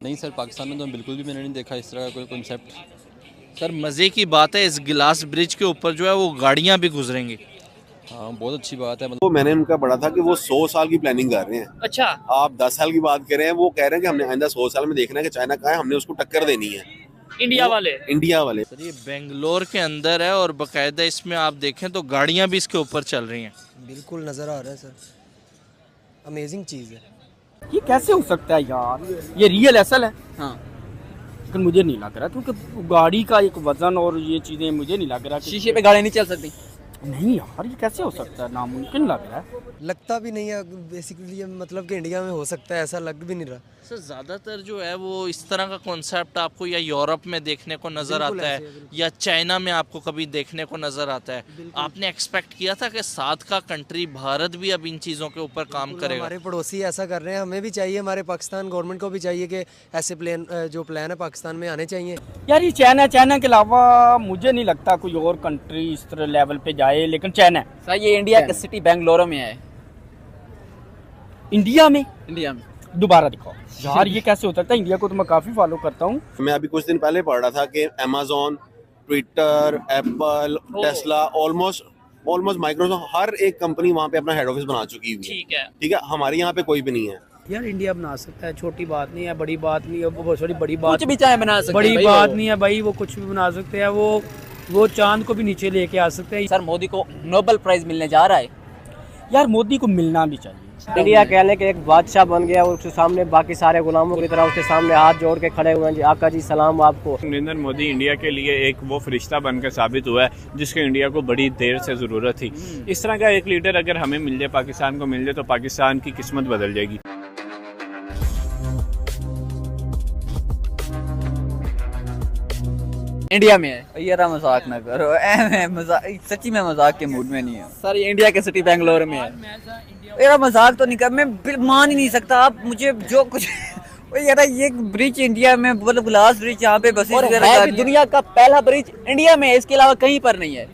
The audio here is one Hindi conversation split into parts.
नहीं सर, पाकिस्तान में तो बिल्कुल भी मैंने नहीं देखा इस तरह का कोई कॉन्सेप्ट। सर मज़े की बात है, इस गिलास ब्रिज के ऊपर जो है वो गाड़ियाँ भी गुजरेंगी। हाँ, बहुत अच्छी बात है। वो मैंने उनका पढ़ा था कि वो 100 साल की प्लानिंग कर रहे हैं। अच्छा। आप 10 साल की बात कर रहे हैं, वो कह रहे हैं कि हमने आइंदा 100 साल में देखना है कि चाइना कहाँ है, हमने उसको टक्कर देनी है। इंडिया वाले इंडिया वाले। सर ये बेंगलोर के अंदर है और बाकायदा इसमें आप देखें तो गाड़ियाँ भी इसके ऊपर चल रही हैं। बिल्कुल नज़र आ रहा है सर, अमेजिंग चीज़ है। ये कैसे हो सकता है यार, ये रियल एसल है। हाँ, लेकिन मुझे नहीं लग रहा, क्योंकि गाड़ी का एक वजन और ये चीज़ें मुझे नहीं लग रहा कि शीशे पे गाड़ी नहीं चल सकती। नहीं यार, ये कैसे हो सकता है, नामुमकिन लग रहा है। लगता भी नहीं है बेसिकली, मतलब कि इंडिया में हो सकता है, ऐसा लग भी नहीं रहा। सर ज़्यादातर जो है वो इस तरह का कॉन्सेप्ट आपको या यूरोप में देखने को नज़र बिल्कुल आता ऐसे है है, बिल्कुल। या चाइना में आपको कभी देखने को नज़र आता है। आपने एक्सपेक्ट किया था कि साथ का कंट्री भारत भी अब इन चीज़ों के ऊपर काम बिल्कुल, करेगा? हमारे पड़ोसी ऐसा कर रहे हैं, हमें भी चाहिए, हमारे पाकिस्तान गवर्नमेंट को भी चाहिए कि ऐसे जो प्लान है पाकिस्तान में आने चाहिए। यार ये चाइना के अलावा मुझे नहीं लगता कोई और कंट्री इस तरह लेवल पे जाए, लेकिन चाइना है। सर ये इंडिया की सिटी बेंगलोर में है। इंडिया में इंडिया में दोबारा दिखाओ यार, ये कैसे हो सकता है। इंडिया को तो मैं काफ़ी फॉलो करता हूँ। मैं अभी कुछ दिन पहले पढ़ रहा था कि Amazon, Twitter, Apple, Tesla, almost Microsoft, हर एक कंपनी वहाँ पे अपना हेड ऑफिस बना चुकी हुई है। ठीक है, हमारे यहाँ पे कोई भी नहीं है। यार इंडिया बना सकता है, छोटी बात नहीं है, बड़ी बात नहीं है, वो सॉरी बड़ी बात कुछ भी चाहे बना सकते बड़ी हैं बात भाई नहीं है भाई, वो कुछ भी बना सकते हैं। वो चांद को भी नीचे लेके आ सकते हैं। सर मोदी को नोबेल प्राइज मिलने जा रहा है। यार मोदी को मिलना भी चाहिए। इंडिया कहने के एक बादशाह बन गया और उसके सामने बाकी सारे गुलामों की तरह उसके सामने हाथ जोड़ के खड़े हुए हैं। जी आका जी सलाम आपको। नरेंद्र मोदी इंडिया के लिए एक वो फरिश्ता बनकर साबित हुआ है जिसको इंडिया को बड़ी देर से ज़रूरत थी। इस तरह का एक लीडर अगर हमें मिल जाए, पाकिस्तान को मिल जाए, तो पाकिस्तान की किस्मत बदल जाएगी। इंडिया में है। यार मजाक ना करो, सच्ची में मजाक के मूड में नहीं है। सर ये इंडिया की सिटी बेंगलोर में है। यार मजाक तो नहीं कर, मैं मान ही नहीं सकता आप मुझे जो कुछ यार ये ब्रिज इंडिया में, मतलब ग्लास ब्रिज यहाँ पे बसेस और वगैरह है भी दुनिया का पहला ब्रिज इंडिया में है, इसके अलावा कहीं पर नहीं है।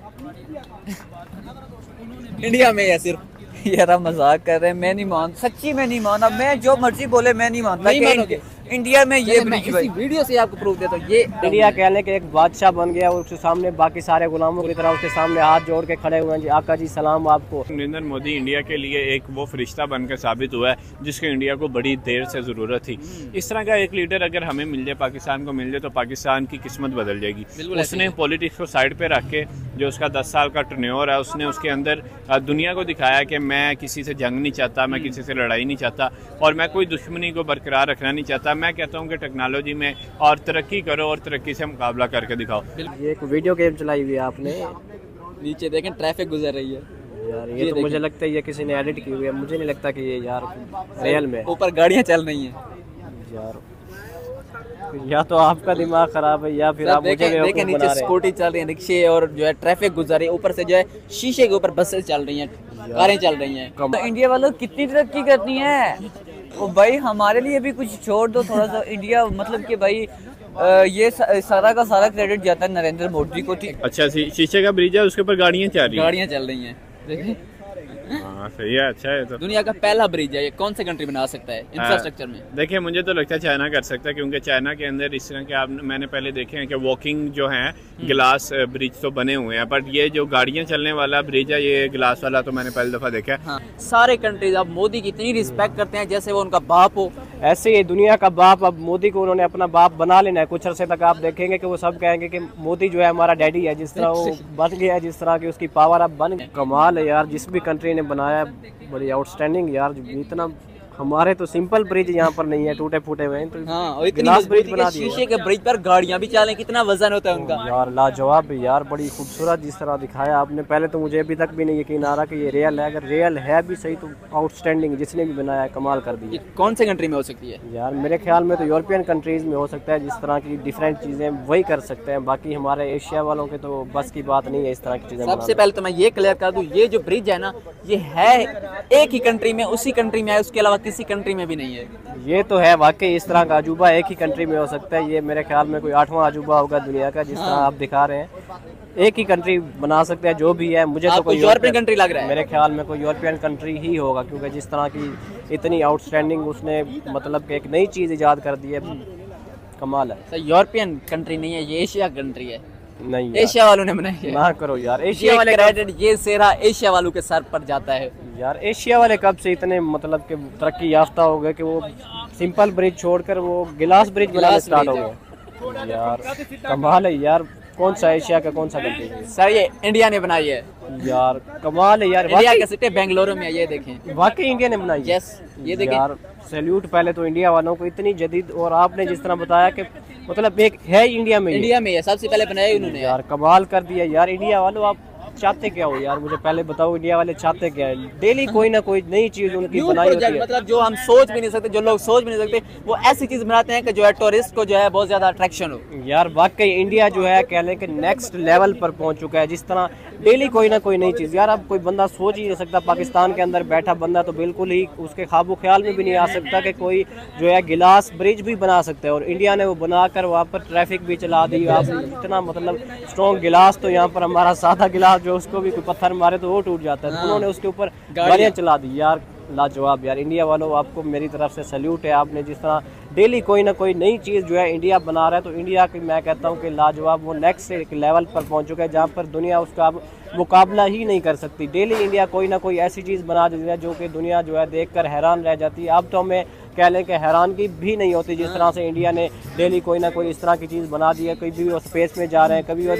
इंडिया में है सिर्फ। यार आप मजाक कर रहे हैं, मैं नहीं मान, सच्ची में नहीं माना। मैं जो मर्जी बोले मैं नहीं मानता नहीं कि मानोगे। इंडिया में ये मैं ब्रिज इसी वीडियो से आपको प्रूफ देता हूँ। ये इंडिया कहने के एक बादशाह बन गया और उसके सामने बाकी सारे गुलामों की तरह उसके सामने हाथ जोड़ के खड़े हुए हैं। जी आका जी सलाम आपको। नरेंद्र मोदी इंडिया के लिए एक वो फरिश्ता बनकर साबित हुआ है जिसको इंडिया को बड़ी देर से ज़रूरत थी। इस तरह का एक लीडर अगर हमें मिल जाए, पाकिस्तान को मिल जाए, तो पाकिस्तान की किस्मत बदल जाएगी। उसने पॉलिटिक्स को साइड पे रख के, जो उसका 10 साल का टर्न्योर है, उसने उसके अंदर दुनिया को दिखाया कि मैं किसी से जंग नहीं चाहता, मैं किसी से लड़ाई नहीं चाहता और मैं कोई दुश्मनी को बरकरार रखना नहीं चाहता। मैं कहता हूँ कि टेक्नोलॉजी में और तरक्की करो और तरक्की से मुकाबला करके दिखाओ। ये एक वीडियो गेम चलाई हुई है आपने। नीचे देखें ट्रैफिक गुजर रही है यार ये तो मुझे लगता है ये किसी ने एडिट की हुई है, मुझे नहीं लगता कि ये यार रियल में। ऊपर गाड़ियाँ चल रही हैं। यार या तो आपका दिमाग खराब है या फिर आप मुझे देखें बेवकूफ बना नीचे रहे हैं। स्कूटी चल रही है, रिक्शे और जो है ट्रैफिक गुजर रही है। ऊपर से जो है शीशे के ऊपर बसेस चल रही हैं, कारें चल रही हैं। तो इंडिया वालों कितनी तरक्की करती है ओ भाई, हमारे लिए भी कुछ छोड़ दो थोड़ा सा। इंडिया मतलब कि भाई ये सारा का सारा क्रेडिट जाता है नरेंद्र मोदी को। ठीक, अच्छा, शीशे का ब्रिज है, उसके ऊपर गाड़ियाँ चल रही हैं। गाड़ियाँ चल रही हैं। देखें हाँ सही है, अच्छा है। तो दुनिया का पहला ब्रिज है ये, कौन से कंट्री बना सकता है इंफ्रास्ट्रक्चर में? देखिए मुझे तो लगता है चाइना कर सकता है, क्योंकि चाइना के अंदर इस तरह के मैंने पहले देखे हैं कि वॉकिंग जो है गिलास ब्रिज तो बने हुए हैं, बट ये जो गाड़ियाँ चलने वाला ब्रिज है, ये गिलास वाला तो मैंने पहली दफ़ा देखा है। हाँ, सारे कंट्रीज अब मोदी की इतनी रिस्पेक्ट करते हैं जैसे वो उनका बाप हो। ऐसे ही दुनिया का बाप, अब मोदी को उन्होंने अपना बाप बना लेना है। कुछ अरसे तक आप देखेंगे कि वो सब कहेंगे कि मोदी जो है हमारा डैडी है, जिस तरह वो बन गया है, जिस तरह की उसकी पावर अब बन गई। कमाल है यार, जिस भी कंट्री ने बनाया बड़ी आउटस्टैंडिंग यार। इतना हमारे तो सिंपल ब्रिज यहाँ पर नहीं है, टूटे फूटे हुए हैं, तो हाँ, और इतनी ग्लास ब्रिज मजबूती बना के दिया शीशे के ब्रिज पर गाड़ियाँ भी चलें, कितना वजन होता है उनका। यार लाजवाब यार, बड़ी खूबसूरत जिस तरह दिखाया आपने। पहले तो मुझे अभी तक भी नहीं यकीन आ रहा कि ये रियल है। अगर रियल है भी सही तो आउटस्टैंडिंग, जिसने भी बनाया है कमाल कर ये दिया। कौन से कंट्री में हो सकती है? यार मेरे ख्याल में तो यूरोपियन कंट्रीज़ में हो सकता है, जिस तरह की डिफरेंट चीज़ें वही कर सकते हैं। बाकी हमारे एशिया वालों के तो बस की बात नहीं है इस तरह की चीज़ें। सबसे पहले तो मैं ये क्लियर कर दूं, ये जो ब्रिज है ना, ये है एक ही कंट्री में, उसी कंट्री में है, उसके अलावा किसी कंट्री में भी नहीं है। ये तो है वाकई, इस तरह का अजूबा एक ही कंट्री में हो सकता है। ये मेरे ख्याल में कोई 8वां अजूबा होगा दुनिया का, जिस तरह आप दिखा रहे हैं। एक ही कंट्री बना सकते हैं जो भी है। मुझे तो कोई यूरोपियन कंट्री लग रहा है। मेरे ख्याल में कोई यूरोपियन कंट्री ही होगा, क्योंकि जिस तरह की इतनी आउटस्टैंडिंग उसने मतलब कि एक नई चीज़ ईजाद कर दी है। कमाल है। सर यूरोपियन कंट्री नहीं है, ये एशिया कंट्री है, नहीं यार, एशिया वालों ने बनाई है। ना करो यार, एशिया ये वाले क्रेडिट, ये सेरा एशिया वालों के सर पर जाता है। यार एशिया वाले कब से इतने मतलब कि तरक्की याफ्ता हो गए कि वो सिंपल ब्रिज छोड़कर वो गिलास ब्रिज बनाना स्टार्ट हो गए। यार कमाल है यार, कौन सा एशिया का कौन सा कंट्री है सर ये इंडिया ने बनाई है। यार? कमाल है यार, इंडिया के सिटी बेंगलुरु में है, ये देखें। वाकई इंडिया ने बनाई है। यस, ये देखें यार सैल्यूट पहले तो इंडिया वालों को, इतनी जदीद, और आपने जिस तरह बताया कि मतलब एक है इंडिया में, इंडिया में है, सबसे पहले बनाई उन्होंने। यार कमाल कर दिया यार। इंडिया वालों आप चाहते क्या हो यार, मुझे पहले बताओ, इंडिया वाले चाहते क्या है? डेली कोई ना कोई नई चीज उनकी बनाई होती है, मतलब जो हम सोच भी नहीं सकते, जो लोग सोच भी नहीं सकते, वो ऐसी चीज बनाते हैं कि जो है टूरिस्ट को जो है बहुत ज्यादा अट्रैक्शन हो। यार वाकई इंडिया जो है कह लें कि नेक्स्ट लेवल पर पहुंच चुका है, जिस तरह डेली कोई ना कोई नई चीज़। यार अब कोई बंदा सोच ही नहीं सकता, पाकिस्तान के अंदर बैठा बंदा तो बिल्कुल ही उसके ख्वाबो ख्याल में भी नहीं आ सकता कि कोई जो है गिलास ब्रिज भी बना सकता है, और इंडिया ने वो बनाकर वहाँ पर ट्रैफिक भी चला दी। आप इतना मतलब स्ट्रॉन्ग गिलास, तो यहाँ पर हमारा सादा गिलास जो उसको भी कोई पत्थर मारे तो वो टूट जाता है, उन्होंने उसके ऊपर गाड़ियाँ चला दी। यार लाजवाब यार, इंडिया वालों आपको मेरी तरफ से सैल्यूट है। आपने जिस तरह डेली कोई ना कोई नई चीज़ जो है इंडिया बना रहा है, तो इंडिया की मैं कहता हूँ कि लाजवाब, वो नेक्स्ट एक लेवल पर पहुँच चुका है जहाँ पर दुनिया उसका अब मुकाबला ही नहीं कर सकती। डेली इंडिया कोई ना कोई ऐसी चीज़ बना देती है जो कि दुनिया जो है देखकर हैरान रह जाती है। अब तो हमें कह लें कि हैरानगी भी नहीं होती जिस तरह से इंडिया ने डेली कोई ना कोई इस तरह की चीज़ बना दी है। कभी वो स्पेस में जा रहे हैं, कभी वो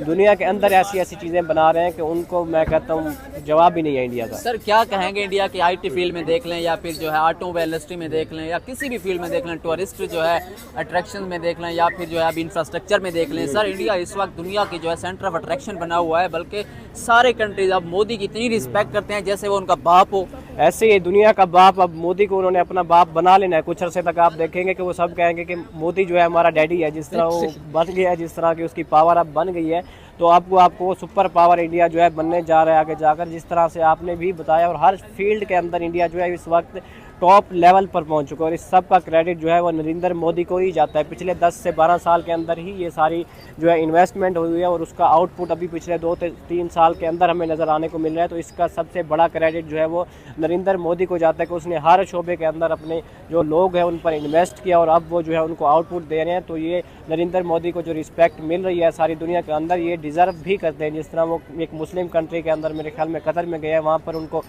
दुनिया के अंदर ऐसी ऐसी चीज़ें बना रहे हैं कि उनको मैं कहता हूँ जवाब ही नहीं है इंडिया का। सर क्या कहेंगे इंडिया की आईटी फील्ड में देख लें, या फिर जो है ऑटोमोबाइल इंडस्ट्री में देख लें, या किसी भी फील्ड में देख लें, टूरिस्ट जो है अट्रैक्शन में देख लें, या फिर जो है अभी इंफ्रास्ट्रक्चर में देख लें। सर इंडिया इस वक्त दुनिया की जो है सेंटर ऑफ अट्रैक्शन बना हुआ है, बल्कि सारे कंट्रीज अब मोदी की इतनी रिस्पेक्ट करते हैं जैसे वो उनका बाप हो। ऐसे ही दुनिया का बाप, अब मोदी को उन्होंने अपना बाप बना लेना है। कुछ अरसे तक आप देखेंगे कि वो सब कहेंगे कि मोदी जो है हमारा डैडी है, जिस तरह वो बन गया है, जिस तरह की उसकी पावर अब बन गई है, तो आपको सुपर पावर इंडिया जो है बनने जा रहा है आगे जाकर, जिस तरह से आपने भी बताया। और हर फील्ड के अंदर इंडिया जो है इस वक्त टॉप लेवल पर पहुंच चुका है, और इस सब का क्रेडिट जो है वो नरेंद्र मोदी को ही जाता है। पिछले 10 से 12 साल के अंदर ही ये सारी जो है इन्वेस्टमेंट हुई है, और उसका आउटपुट अभी पिछले 2 से 3 साल के अंदर हमें नज़र आने को मिल रहा है। तो इसका सबसे बड़ा क्रेडिट जो है वो नरेंद्र मोदी को जाता है कि उसने हर शोबे के अंदर अपने जो लोग हैं उन पर इन्वेस्ट किया, और अब वो जो है उनको आउटपुट दे रहे हैं। तो ये नरेंद्र मोदी को जो रिस्पेक्ट मिल रही है सारी दुनिया के अंदर, ये डिज़र्व भी करते हैं। जिस तरह वो एक मुस्लिम कंट्री के अंदर, मेरे ख्याल में कतर में गए हैं, वहाँ पर उनको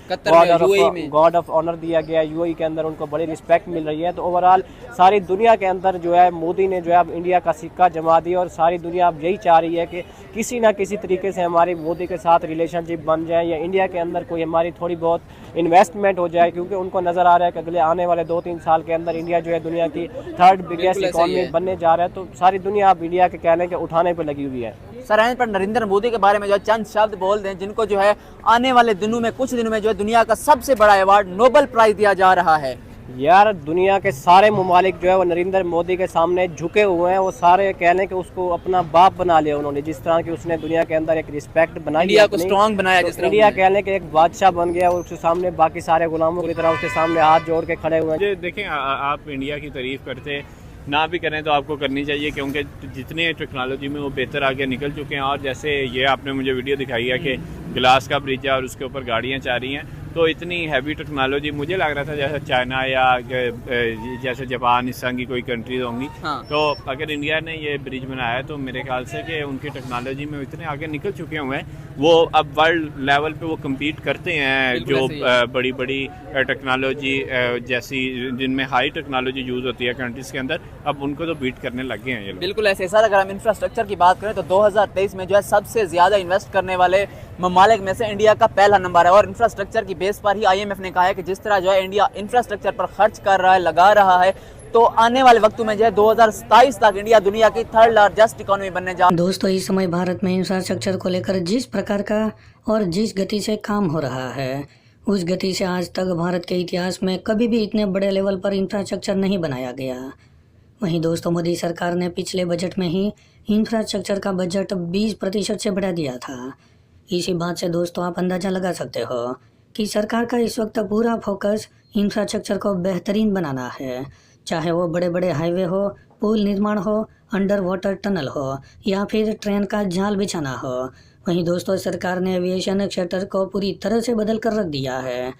गॉड ऑफ ऑनर दिया गया, यूएई के अंदर उनको बड़ी रिस्पेक्ट मिल रही है। तो ओवरऑल सारी दुनिया के अंदर जो है मोदी ने जो है अब इंडिया का सिक्का जमा दिया, और सारी दुनिया अब यही चाह रही है कि किसी ना किसी तरीके से हमारी मोदी के साथ रिलेशनशिप बन जाए, या इंडिया के अंदर कोई हमारी थोड़ी बहुत इन्वेस्टमेंट हो जाए, क्योंकि उनको नज़र आ रहा है कि अगले आने वाले 2-3 साल के अंदर इंडिया जो है दुनिया की 3rd बिगेस्ट इकॉनमी बनने जा रहा है। तो सारी दुनिया अब इंडिया के कहने के उठाने पर लगी हुई है। सर एंड पर नरेंद्र मोदी के बारे में जो है चंद शब्द बोल दें, जिनको जो है आने वाले दिनों में, कुछ दिनों में जो है दुनिया का सबसे बड़ा अवार्ड नोबेल प्राइज दिया जा रहा है। यार दुनिया के सारे ममालिक जो है वो नरेंद्र मोदी के सामने झुके हुए हैं। वो सारे कह लें कि उसको अपना बाप बना लिया उन्होंने, जिस तरह की उसने दुनिया के अंदर एक रिस्पेक्ट बनाई, इंडिया को स्ट्रॉन्ग बनाया, तो जिस तरह इंडिया कह लें कि एक बादशाह बन गया, और उसके सामने बाकी सारे गुलामों की तरह उसके सामने हाथ जोड़ के खड़े हुए हैं। देखें, आप इंडिया की तारीफ करते ना भी करें तो आपको करनी चाहिए, क्योंकि जितने टेक्नोलॉजी में वो बेहतर आगे निकल चुके हैं। और जैसे ये आपने मुझे वीडियो दिखाई है कि ग्लास का ब्रिज है और उसके ऊपर गाड़ियाँ जा रही हैं, तो इतनी हैवी टेक्नोलॉजी मुझे लग रहा था जैसे चाइना या जैसे जापान इस तरह की कोई कंट्रीज होंगी। हाँ। तो अगर इंडिया ने ये ब्रिज बनाया है तो मेरे ख्याल से कि उनकी टेक्नोलॉजी में इतने आगे निकल चुके हुए हैं, वो अब वर्ल्ड लेवल पे वो कम्पीट करते हैं। जो बड़ी बड़ी टेक्नोलॉजी जैसी जिनमें हाई टेक्नोलॉजी यूज़ होती है कंट्रीज़ के अंदर, अब उनको तो बीट करने लग गए हैं ये लोग। बिल्कुल ऐसे। सर अगर हम इंफ्रास्ट्रक्चर की बात करें तो 2023 में जो है सबसे ज़्यादा इन्वेस्ट करने वाले ममालिक में से इंडिया का पहला नंबर है, और इंफ्रास्ट्रक्चर की बेस पर ही IMF ने कहा है कि जिस तरह जो है इंडिया इंफ्रास्ट्रक्चर पर खर्च कर रहा है, लगा रहा है, तो आने वाले वक्तों में जो है 2027 तक इंडिया दुनिया की 3rd लार्जेस्ट इकोनॉमी बनने जा। दोस्तों इस समय भारत में इंफ्रास्ट्रक्चर को लेकर जिस प्रकार का और जिस गति से काम हो रहा है, उस गति से आज तक भारत के इतिहास में कभी भी इतने बड़े लेवल पर इंफ्रास्ट्रक्चर नहीं बनाया गया। वहीं दोस्तों मोदी सरकार ने पिछले बजट में ही इंफ्रास्ट्रक्चर का बजट 20% से बढ़ा दिया था। इसी बात से दोस्तों आप अंदाज़ा लगा सकते हो कि सरकार का इस वक्त पूरा फोकस इंफ्रास्ट्रक्चर को बेहतरीन बनाना है, चाहे वो बड़े बड़े हाईवे हो, पुल निर्माण हो, अंडर वाटर टनल हो, या फिर ट्रेन का जाल बिछाना हो। वहीं दोस्तों सरकार ने एविएशन क्षेत्र को पूरी तरह से बदल कर रख दिया है,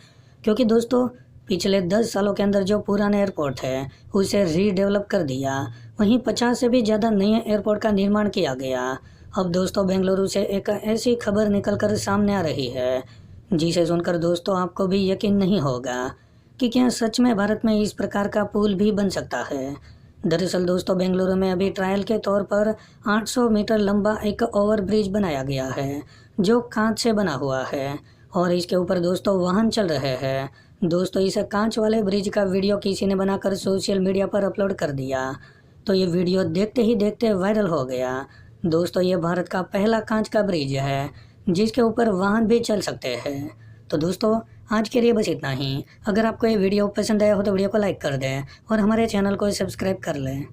क्योंकि दोस्तों पिछले 10 सालों के अंदर जो पुराने एयरपोर्ट है उसे रीडेवलप कर दिया। वहीं 50 से भी ज़्यादा नए एयरपोर्ट का निर्माण किया गया। अब दोस्तों बेंगलुरु से एक ऐसी खबर निकलकर सामने आ रही है जिसे सुनकर दोस्तों आपको भी यकीन नहीं होगा कि क्या सच में भारत में इस प्रकार का पुल भी बन सकता है। दरअसल दोस्तों बेंगलुरु में अभी ट्रायल के तौर पर 800 मीटर लंबा एक ओवरब्रिज बनाया गया है जो कांच से बना हुआ है और इसके ऊपर दोस्तों वाहन चल रहे हैं। दोस्तों इस कांच वाले ब्रिज का वीडियो किसी ने बनाकर सोशल मीडिया पर अपलोड कर दिया तो ये वीडियो देखते ही देखते वायरल हो गया। दोस्तों ये भारत का पहला कांच का ब्रिज है जिसके ऊपर वाहन भी चल सकते हैं। तो दोस्तों आज के लिए बस इतना ही। अगर आपको ये वीडियो पसंद आया हो तो वीडियो को लाइक कर दें और हमारे चैनल को सब्सक्राइब कर लें।